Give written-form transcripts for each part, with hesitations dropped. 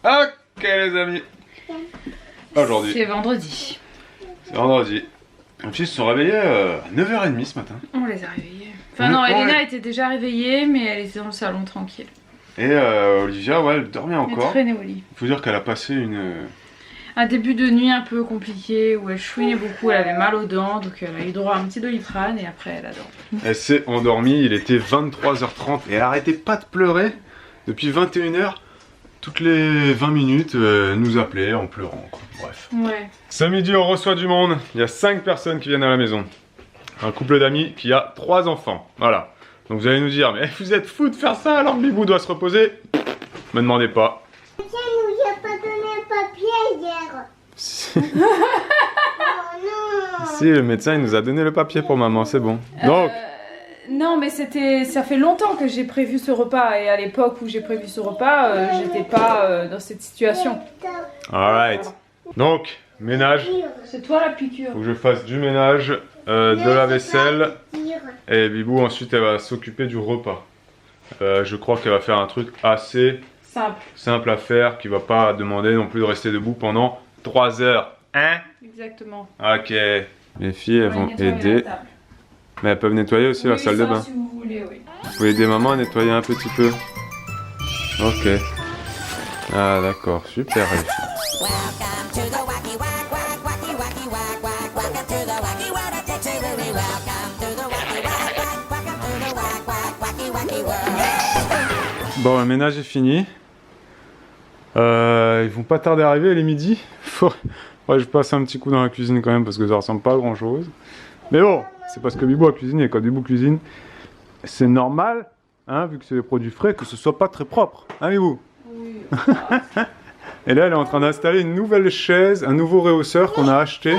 Ok les amis. Aujourd'hui. C'est vendredi. C'est vendredi. Les filles se sont réveillées à 9h30 ce matin. On les a réveillés. Enfin non, Elena était déjà réveillée, mais elle était dans le salon tranquille. Et Olivia, ouais, elle dormait encore. Elle traînait au lit. Il faut dire qu'elle a passé Un début de nuit un peu compliqué, où elle chouinait beaucoup, elle avait mal aux dents, donc elle a eu droit à un petit Doliprane et après elle a dormi. Elle s'est endormie, il était 23h30 et elle arrêtait pas de pleurer depuis 21h. Toutes les 20 minutes, elle nous appelait en pleurant, quoi. Bref. Ouais. Ce midi, on reçoit du monde. Il y a 5 personnes qui viennent à la maison. Un couple d'amis qui a 3 enfants. Voilà. Donc vous allez nous dire, mais vous êtes fous de faire ça alors que Bibou doit se reposer? Me demandez pas. Ça nous a pas donné le papier hier. Si, Oh non. si, le médecin il nous a donné le papier pour maman, c'est bon. Donc, Non mais ça fait longtemps que j'ai prévu ce repas et à l'époque où j'ai prévu ce repas, j'étais pas dans cette situation. alright. Donc, ménage. C'est toi la piqûre. Faut que je fasse du ménage, de la vaisselle. Et Bibou ensuite elle va s'occuper du repas. Je crois qu'elle va faire un truc assez simple à faire, qui va pas demander non plus de rester debout pendant 3 heures. Hein? Exactement. Ok. Les filles elles vont aider. Mais elles peuvent nettoyer aussi la salle de bain. Si vous voulez, oui. Vous pouvez aider maman à nettoyer un petit peu. Ok. Ah d'accord, super les filles. Welcome to the wacky wack wack wacky wacky wack wack welcome to the wacky wack dictionary welcome to the wacky wack wack welcome to the wack wack wacky wacky world. Bon, le ménage est fini. Ils vont pas tarder à arriver, il est midi. Ouais, je passe un petit coup dans la cuisine quand même parce que ça ressemble pas à grand chose. Mais bon, c'est parce que Bibou a cuisiné. Quand Bibou cuisine, c'est normal, hein, vu que c'est des produits frais, que ce soit pas très propre. Hein, Bibou? Oui. Et là, elle est en train d'installer une nouvelle chaise, un nouveau rehausseur qu'on a acheté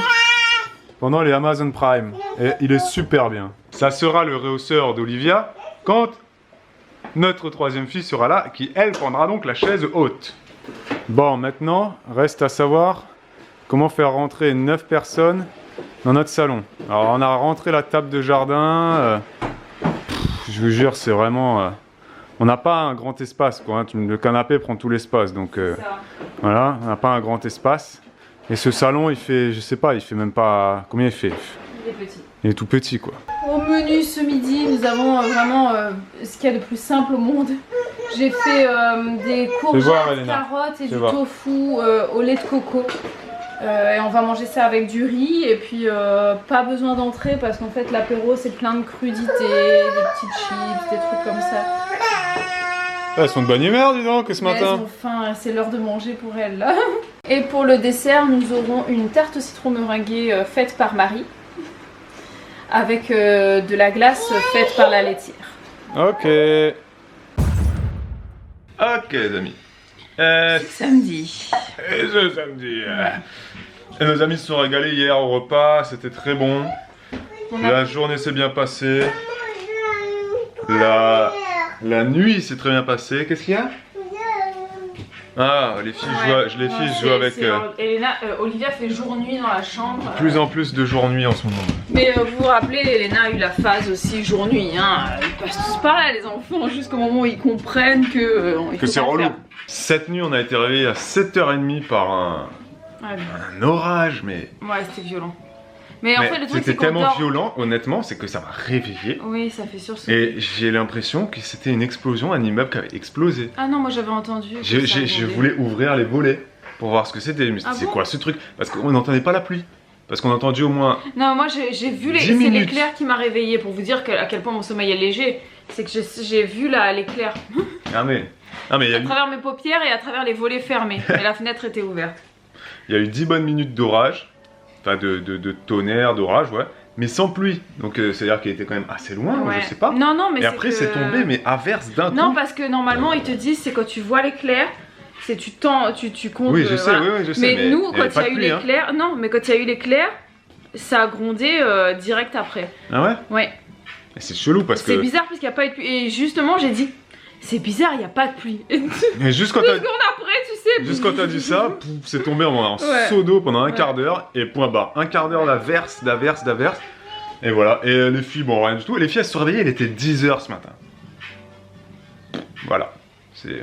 pendant les Amazon Prime. Et il est super bien. Ça sera le rehausseur d'Olivia quand notre troisième fille sera là, qui elle prendra donc la chaise haute. Bon, maintenant, reste à savoir comment faire rentrer 9 personnes dans notre salon. Alors, on a rentré la table de jardin. Je vous jure, c'est vraiment... on n'a pas un grand espace, quoi. Hein. Le canapé prend tout l'espace, donc voilà, on n'a pas un grand espace. Et ce salon, il fait, je sais pas, il fait même pas... Combien il fait? Il est petit. Il est tout petit, quoi. Au menu ce midi, nous avons vraiment ce qu'il y a de plus simple au monde. J'ai fait des courgettes, voir, Elena. carottes et Fais du voir. tofu au lait de coco. Et on va manger ça avec du riz et puis pas besoin d'entrée parce qu'en fait l'apéro c'est plein de crudités, des petites chips, des trucs comme ça. Elles sont de bonne humeur, dis donc, ce Mais matin. elles ont faim, c'est l'heure de manger pour elles là. Et pour le dessert, nous aurons une tarte au citron meringuée faite par Marie avec de la glace faite par la laitière. Ok. Ok, les amis. Samedi. Et ce samedi. Et nos amis se sont régalés hier au repas, c'était très bon. La journée s'est bien passée. La nuit s'est très bien passée. Qu'est-ce qu'il y a? Ah, les filles jouent avec Elena, Olivia fait jour-nuit dans la chambre. de plus en plus de jour-nuit en ce moment. Mais vous vous rappelez, Elena a eu la phase aussi jour-nuit. Hein. Ils passent tous par là, les enfants, jusqu'au moment où ils comprennent que C'est relou. Cette nuit, on a été réveillés à 7h30 par un orage, mais Ouais, c'était violent. Mais en fait, le truc, c'était c'est qu'on tellement dort... violent, honnêtement, c'est que ça m'a réveillé. Oui, ça fait sursauter. Et j'ai l'impression que c'était une explosion, un immeuble qui avait explosé. Ah non, moi j'avais entendu. que Je ça grondait. voulais ouvrir les volets pour voir ce que c'était. Mais Ah c'est bon quoi ce truc? Parce qu'on n'entendait pas la pluie. Parce qu'on a entendu au moins... Non, moi j'ai vu 10 c'est minutes. l'éclair qui m'a réveillée pour vous dire à quel point mon sommeil est léger. C'est que j'ai vu l'éclair Ah mais il y a à travers mes paupières et à travers les volets fermés. Et la fenêtre était ouverte. il y a eu 10 bonnes minutes d'orage. Enfin de tonnerre, d'orage, ouais. Mais sans pluie. Donc c'est-à-dire qu'il était quand même assez loin, Ouais. je sais pas. Non, non, mais Et après que... c'est tombé, mais averse d'un coup. Non, parce que normalement ils te disent c'est quand tu vois l'éclair, c'est tu comptes. Oui, je sais, voilà. oui, je sais. Mais nous, y quand avait il y pas a de eu pluie, hein. l'éclair, non, mais quand il y a eu l'éclair, ça a grondé direct après. Ah ouais? Ouais. Et c'est chelou parce que... C'est bizarre parce qu'il n'y a pas eu de pluie. Et justement, j'ai dit, c'est bizarre, il n'y a pas de pluie. Et Mais juste quand 2 t'as... secondes après, tu sais. Juste quand t'as dit ça, pouf, c'est tombé en Ouais. seau d'eau pendant un Ouais. quart d'heure et point barre. Un quart d'heure d'averse. Et voilà. Et les filles, bon, rien du tout. Les filles, elles se sont réveillées, il était 10 h ce matin. Voilà.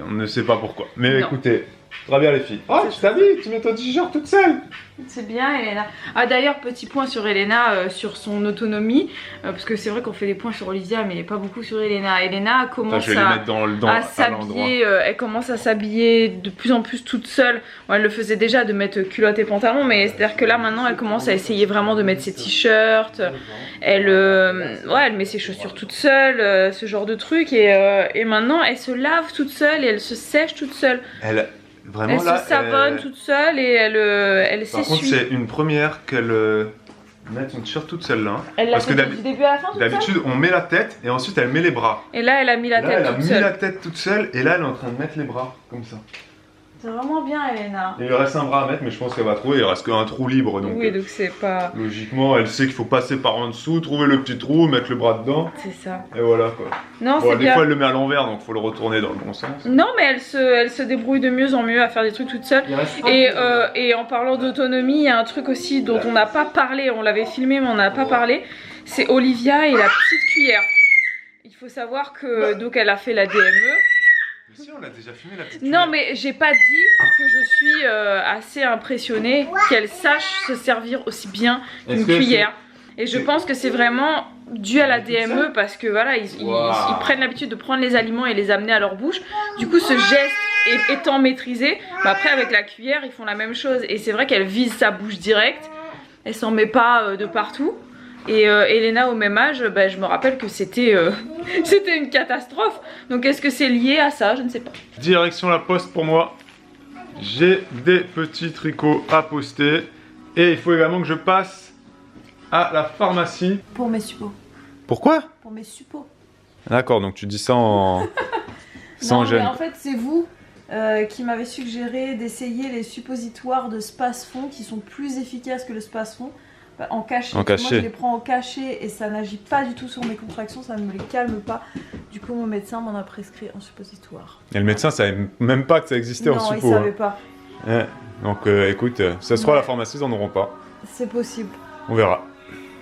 On ne sait pas pourquoi. Mais Non. écoutez, Très bien les filles. Oh, tu t'habilles, tu mets ton t-shirt toute seule. C'est bien Elena. Ah d'ailleurs petit point sur Elena, sur son autonomie, parce que c'est vrai qu'on fait des points sur Olivia mais pas beaucoup sur Elena. Elena commence je vais les mettre à s'habiller, elle commence à s'habiller de plus en plus toute seule. Bon, elle le faisait déjà de mettre culotte et pantalon, mais c'est-à-dire que là maintenant elle commence à essayer vraiment de mettre ses t-shirts. Elle met ses chaussures toute seule, ce genre de truc et maintenant elle se lave toute seule et elle se sèche toute seule. Vraiment, elle se savonne toute seule et elle s'essuie. Par contre, c'est une première qu'elle mette son t-shirt toute seule là. Elle l'a fait du début à la fin toute seule. D'habitude, on met la tête et ensuite elle met les bras. Et là, elle a mis la tête toute seule. Elle a mis la tête toute seule et là, elle est en train de mettre les bras comme ça. C'est vraiment bien, Elena. Il lui reste un bras à mettre, mais je pense qu'elle va trouver. Il reste qu'un trou libre. Donc, oui, donc c'est pas. Logiquement, elle sait qu'il faut passer par en dessous, trouver le petit trou, mettre le bras dedans. C'est ça. Et voilà quoi. Non, bon, c'est des bien. fois, elle le met à l'envers, donc il faut le retourner dans le bon sens. Non, mais elle se débrouille de mieux en mieux à faire des trucs toute seule. Et en parlant d'autonomie, il y a un truc aussi dont on n'a pas parlé. On l'avait filmé, mais on n'a pas parlé. C'est Olivia et la petite cuillère. Il faut savoir que donc elle a fait la DME. Mais si, on l'a déjà filmé la petite Non, cuillère. mais j'ai pas dit que je suis assez impressionnée qu'elle sache se servir aussi bien qu'une cuillère. Et je pense que c'est vraiment dû à la DME parce que voilà, ils prennent l'habitude de prendre les aliments et les amener à leur bouche. Du coup, ce geste étant maîtrisé, bah après avec la cuillère, ils font la même chose. Et c'est vrai qu'elle vise sa bouche directe, elle s'en met pas de partout. Et Elena au même âge, bah, je me rappelle que c'était c'était une catastrophe. Donc est-ce que c'est lié à ça? Je ne sais pas. Direction la poste pour moi. J'ai des petits tricots à poster. Et il faut également que je passe à la pharmacie. Pour mes suppos. Pourquoi? Pour mes suppos. D'accord, donc tu dis ça en... sans gêne. Mais en fait c'est vous qui m'avez suggéré d'essayer les suppositoires de Spasfon qui sont plus efficaces que le Spasfon. En cachet. Moi je les prends en cachet et ça n'agit pas du tout sur mes contractions, ça ne me les calme pas. Du coup mon médecin m'en a prescrit un suppositoire. Et le médecin savait même pas que ça existait en suppo. Non, il savait pas. Ouais. Donc écoute, ça se trouve à la pharmacie, ils en auront pas. C'est possible. On verra.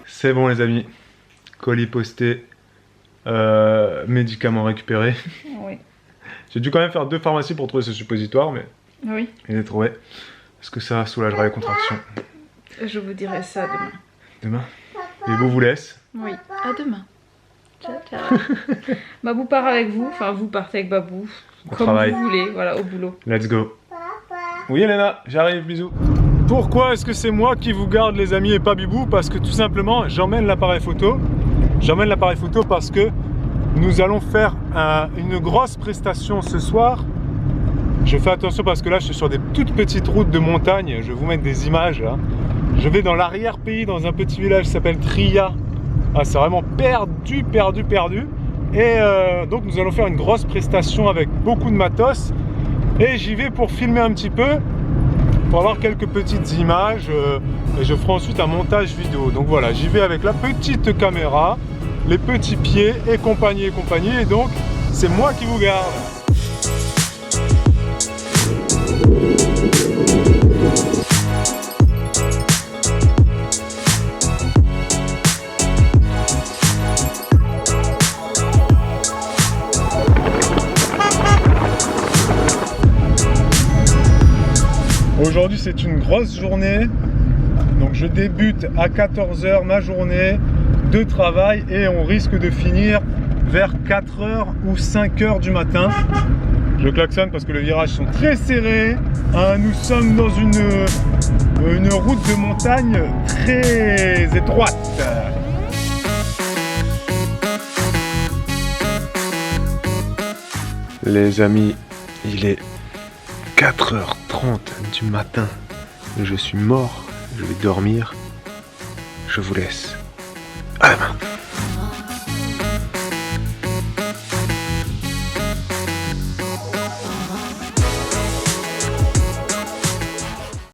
C'est bon les amis. Colis posté. Médicaments récupérés. Oui. J'ai dû quand même faire 2 pharmacies pour trouver ce suppositoire, mais oui. Je l'ai trouvé. Est-ce que ça soulagera les contractions? Je vous dirai ça demain. Demain? Les beaux vous laissent? Oui, à demain. Ciao, ciao. Babou part avec vous, enfin vous partez avec Babou. Comme vous voulez, voilà, au boulot. Let's go. Oui Elena, j'arrive, bisous. Pourquoi est-ce que c'est moi qui vous garde les amis et pas Bibou? Parce que tout simplement, j'emmène l'appareil photo. J'emmène l'appareil photo parce que nous allons faire une grosse prestation ce soir. Je fais attention parce que là je suis sur des toutes petites routes de montagne. Je vais vous mettre des images là. Je vais dans l'arrière-pays, dans un petit village qui s'appelle Tria. Ah, c'est vraiment perdu. Et donc nous allons faire une grosse prestation avec beaucoup de matos. Et j'y vais pour filmer un petit peu, pour avoir quelques petites images. Et je ferai ensuite un montage vidéo. Donc voilà, j'y vais avec la petite caméra, les petits pieds et compagnie. Et donc c'est moi qui vous garde. Aujourd'hui c'est une grosse journée, donc je débute à 14 h ma journée de travail et on risque de finir vers 4 h ou 5 h du matin. Je klaxonne parce que les virages sont très serrés, nous sommes dans une route de montagne très étroite. Les amis, il est 4h30 du matin, je suis mort, je vais dormir, je vous laisse. À demain.